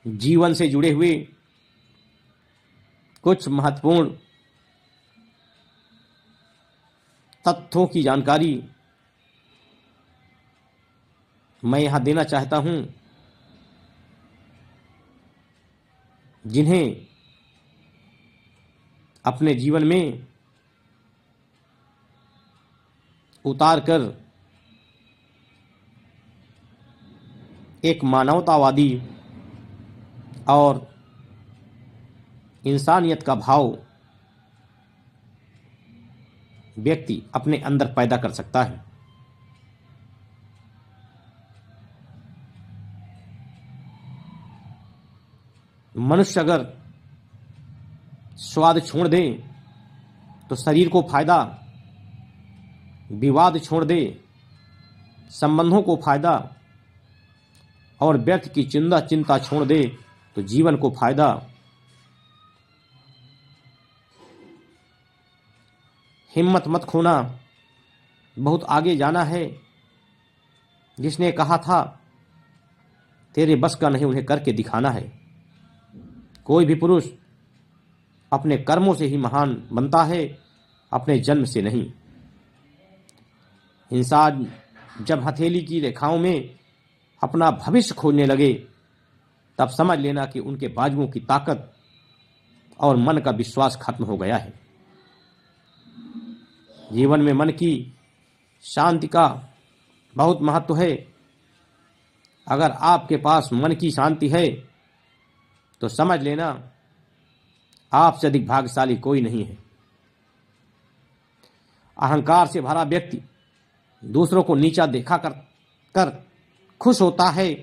जीवन से जुड़े हुए कुछ महत्वपूर्ण तथ्यों की जानकारी मैं यहाँ देना चाहता हूँ, जिन्हें अपने जीवन में उतार कर एक मानवतावादी और इंसानियत का भाव व्यक्ति अपने अंदर पैदा कर सकता है। मनुष्य अगर स्वाद छोड़ दे तो शरीर को फायदा, विवाद छोड़ दे संबंधों को फायदा, और व्यर्थ की चिंता छोड़ दे तो जीवन को फायदा। हिम्मत मत खोना, बहुत आगे जाना है। जिसने कहा था तेरे बस का नहीं, उन्हें करके दिखाना है। कोई भी पुरुष अपने कर्मों से ही महान बनता है, अपने जन्म से नहीं। इंसान जब हथेली की रेखाओं में अपना भविष्य खोजने लगे, तब समझ लेना कि उनके बाजुओं की ताकत और मन का विश्वास खत्म हो गया है। जीवन में मन की शांति का बहुत महत्व है। अगर आपके पास मन की शांति है तो समझ लेना आपसे अधिक भाग्यशाली कोई नहीं है। अहंकार से भरा व्यक्ति दूसरों को नीचा देखा कर खुश होता है।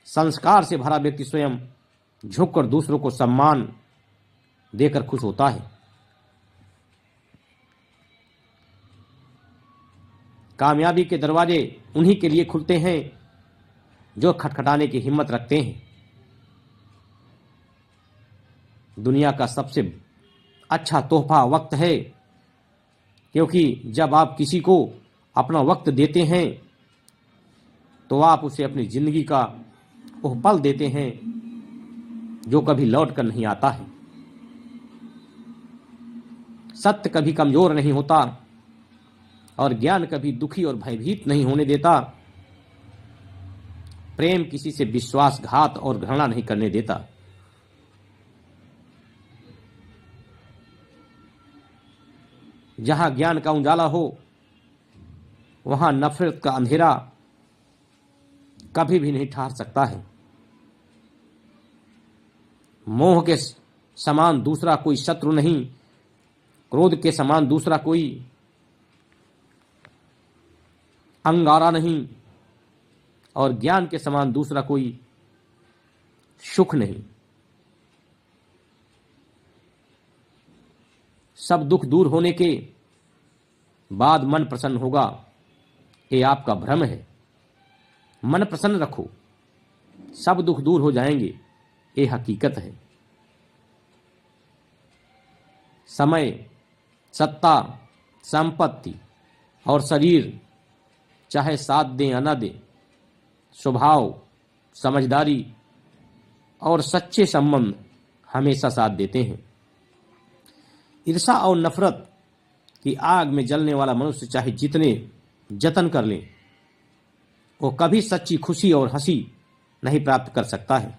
संस्कार से भरा व्यक्ति स्वयं झुककर दूसरों को सम्मान देकर खुश होता है। कामयाबी के दरवाजे उन्हीं के लिए खुलते हैं जो खटखटाने की हिम्मत रखते हैं। दुनिया का सबसे अच्छा तोहफा वक्त है, क्योंकि जब आप किसी को अपना वक्त देते हैं तो आप उसे अपनी जिंदगी का वह पल देते हैं जो कभी लौट कर नहीं आता है। सत्य कभी कमजोर नहीं होता और ज्ञान कभी दुखी और भयभीत नहीं होने देता। प्रेम किसी से विश्वासघात और घृणा नहीं करने देता। जहां ज्ञान का उजाला हो वहां नफरत का अंधेरा कभी भी नहीं ठहर सकता है। मोह के समान दूसरा कोई शत्रु नहीं, क्रोध के समान दूसरा कोई अंगारा नहीं, और ज्ञान के समान दूसरा कोई सुख नहीं। सब दुख दूर होने के बाद मन प्रसन्न होगा, ये आपका भ्रम है। मन प्रसन्न रखो, सब दुख दूर हो जाएंगे, ये हकीकत है। समय, सत्ता, संपत्ति और शरीर चाहे साथ दें या न दें, स्वभाव, समझदारी और सच्चे संबंध हमेशा साथ देते हैं। ईर्ष्या और नफरत की आग में जलने वाला मनुष्य चाहे जितने जतन कर ले, वो कभी सच्ची खुशी और हंसी नहीं प्राप्त कर सकता है।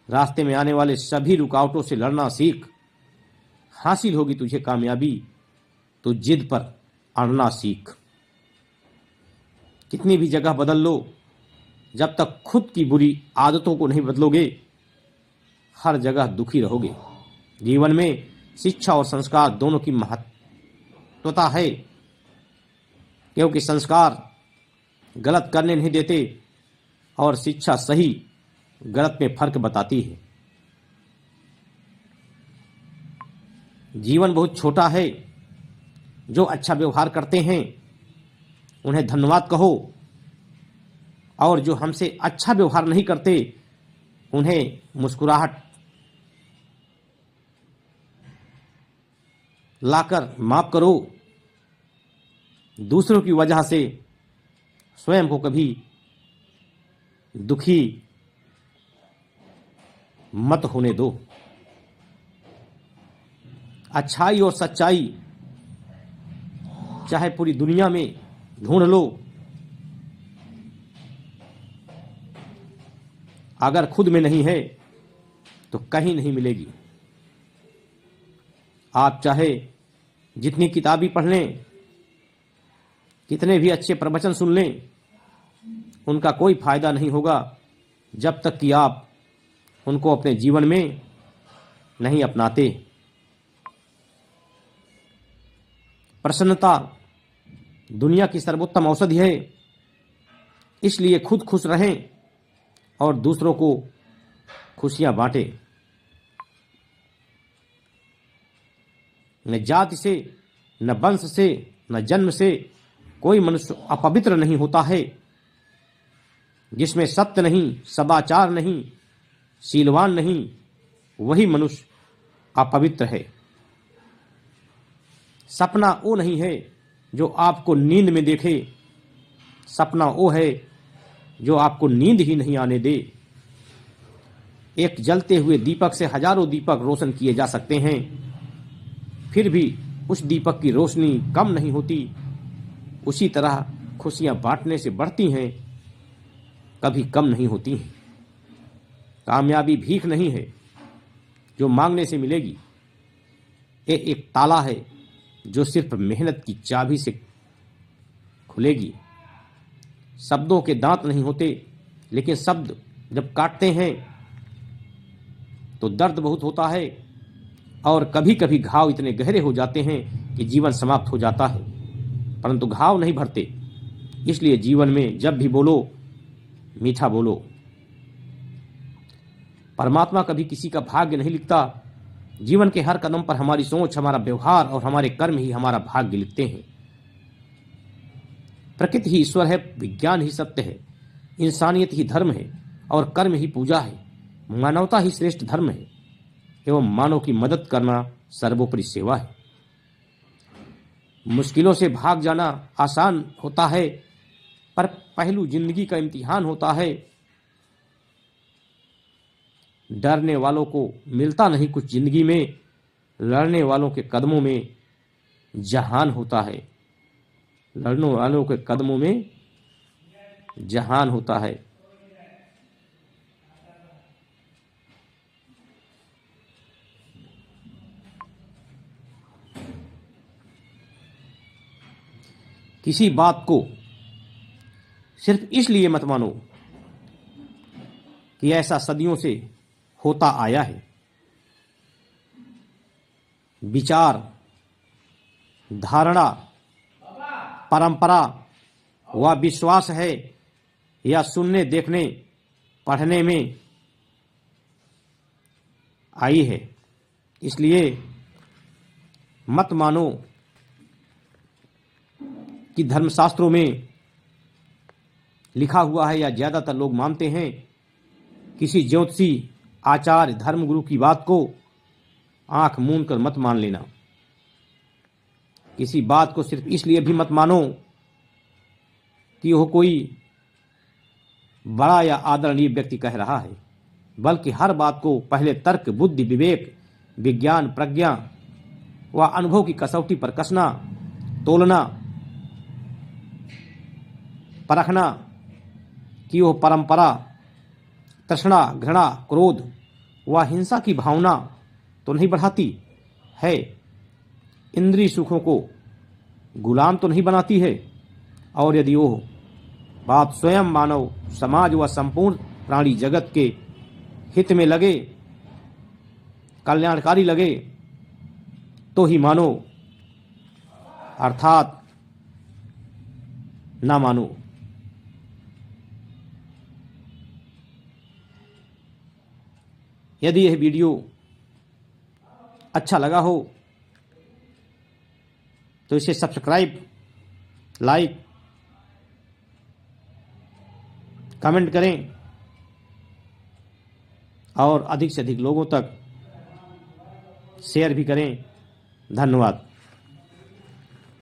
रास्ते में आने वाले सभी रुकावटों से लड़ना सीख। हासिल होगी तुझे कामयाबी, तो जिद पर अड़ना सीख। कितनी भी जगह बदल लो, जब तक खुद की बुरी आदतों को नहीं बदलोगे, हर जगह दुखी रहोगे। जीवन में शिक्षा और संस्कार दोनों की महत्वता है, क्योंकि संस्कार गलत करने नहीं देते और शिक्षा सही गलत में फर्क बताती है। जीवन बहुत छोटा है। जो अच्छा व्यवहार करते हैं उन्हें धन्यवाद कहो, और जो हमसे अच्छा व्यवहार नहीं करते उन्हें मुस्कुराहट लाकर माफ करो। दूसरों की वजह से स्वयं को कभी दुखी मत होने दो। अच्छाई और सच्चाई चाहे पूरी दुनिया में ढूंढ लो, अगर खुद में नहीं है तो कहीं नहीं मिलेगी। आप चाहे जितनी किताबी पढ़ लें, कितने भी अच्छे प्रवचन सुन लें, उनका कोई फायदा नहीं होगा जब तक कि आप उनको अपने जीवन में नहीं अपनाते। प्रसन्नता दुनिया की सर्वोत्तम औषधि है, इसलिए खुद खुश रहें और दूसरों को खुशियां बांटें। न जाति से, न वंश से, न जन्म से कोई मनुष्य अपवित्र नहीं होता है। जिसमें सत्य नहीं, सदाचार नहीं, शीलवान नहीं, वही मनुष्य अपवित्र है। सपना वो नहीं है जो आपको नींद में देखे, सपना वो है जो आपको नींद ही नहीं आने दे। एक जलते हुए दीपक से हजारों दीपक रोशन किए जा सकते हैं, फिर भी उस दीपक की रोशनी कम नहीं होती। उसी तरह खुशियां बांटने से बढ़ती हैं, कभी कम नहीं होती हैं। कामयाबी भीख नहीं है जो मांगने से मिलेगी, ये एक ताला है जो सिर्फ मेहनत की चाबी से खुलेगी। शब्दों के दांत नहीं होते, लेकिन शब्द जब काटते हैं तो दर्द बहुत होता है, और कभी कभी घाव इतने गहरे हो जाते हैं कि जीवन समाप्त हो जाता है, परंतु घाव नहीं भरते। इसलिए जीवन में जब भी बोलो, मीठा बोलो। परमात्मा कभी किसी का भाग्य नहीं लिखता। जीवन के हर कदम पर हमारी सोच, हमारा व्यवहार और हमारे कर्म ही हमारा भाग्य लिखते हैं। प्रकृति ही ईश्वर है, विज्ञान ही सत्य है, इंसानियत ही धर्म है और कर्म ही पूजा है। मानवता ही श्रेष्ठ धर्म है एवं मानव की मदद करना सर्वोपरि सेवा है। मुश्किलों से भाग जाना आसान होता है, पर पहलू जिंदगी का इम्तिहान होता है। डरने वालों को मिलता नहीं कुछ जिंदगी में, लड़ने वालों के कदमों में जहान होता है। लड़ने वालों के कदमों में जहान होता है। किसी बात को सिर्फ इसलिए मत मानो कि ऐसा सदियों से होता आया है। विचार, धारणा, परंपरा व विश्वास है या सुनने, देखने, पढ़ने में आई है। इसलिए मत मानो कि धर्मशास्त्रों में लिखा हुआ है या ज्यादातर लोग मानते हैं। किसी ज्योतिषी, आचार्य, धर्मगुरु की बात को आंख मूंद कर मत मान लेना। किसी बात को सिर्फ इसलिए भी मत मानो कि वह कोई बड़ा या आदरणीय व्यक्ति कह रहा है, बल्कि हर बात को पहले तर्क, बुद्धि, विवेक, विज्ञान, प्रज्ञा व अनुभव की कसौटी पर कसना, तोलना, परखना कि वह परंपरा, तृष्णा, घृणा, क्रोध व हिंसा की भावना तो नहीं बढ़ाती है, इंद्रिय सुखों को गुलाम तो नहीं बनाती है, और यदि वो बात स्वयं मानव समाज व संपूर्ण प्राणी जगत के हित में लगे, कल्याणकारी लगे, तो ही मानो, अर्थात ना मानो। यदि यह वीडियो अच्छा लगा हो तो इसे सब्सक्राइब, लाइक, कमेंट करें और अधिक से अधिक लोगों तक शेयर भी करें। धन्यवाद।